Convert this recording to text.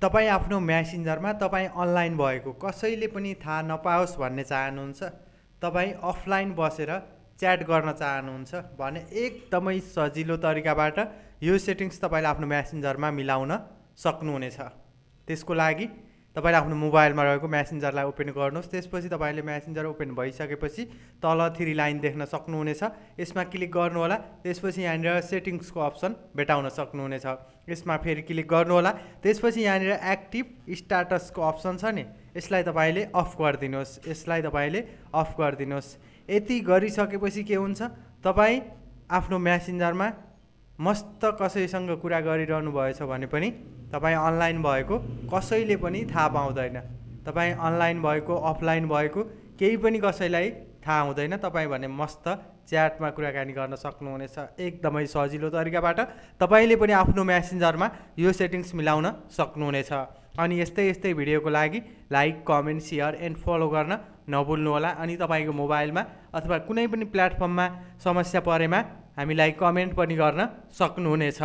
तपाईँ आफ्नो म्यासेन्जरमा तपाईँ अनलाइन भएको कसैले पनि थाहा नपाओस् भन्ने चाहनुहुन्छ, तपाईँ अफलाइन बसेर च्याट गर्न चाहनुहुन्छ भने एकदमै सजिलो तरिकाबाट यो सेटिङ्स तपाईँले आफ्नो म्यासेन्जरमा मिलाउन सक्नुहुनेछ। त्यसको लागि तपाईँले आफ्नो मोबाइलमा रहेको म्यासेन्जरलाई ओपन गर्नुहोस्। त्यसपछि तपाईँले म्यासेन्जर ओपन भइसकेपछि तल 3 लाइन देख्न सक्नुहुनेछ। यसमा क्लिक गर्नुहोला। त्यसपछि यहाँनिर सेटिङ्सको अप्सन भेटाउन सक्नुहुनेछ। यसमा फेरि क्लिक गर्नुहोला। त्यसपछि यहाँनिर एक्टिभ स्ट्याटसको अप्सन छ नि, यसलाई तपाईँले अफ गरिदिनुहोस्। यति गरिसकेपछि के हुन्छ, तपाईँ आफ्नो म्यासेन्जरमा मस्त कसैसँग कुरा गरिरहनु भएछ भने पनि तपाईँ अनलाइन भएको कसैले पनि थाहा पाउँदैन। तपाईँ अनलाइन भएको अफलाइन भएको केही पनि कसैलाई थाहा हुँदैन। तपाईँ भने मस्त च्याटमा कुराकानी गर्न सक्नुहुनेछ। एकदमै सजिलो तरिकाबाट तपाईँले पनि आफ्नो म्यासेन्जरमा यो सेटिङ्स मिलाउन सक्नुहुनेछ। अनि यस्तै भिडियोको लागि like, comment, share and follow गर्न नभुल्नुहोला। अनि तपाईँको मोबाइलमा अथवा कुनै पनि प्लेटफर्ममा समस्या परेमा हामीलाई कमेन्ट पनि गर्न सक्नुहुनेछ।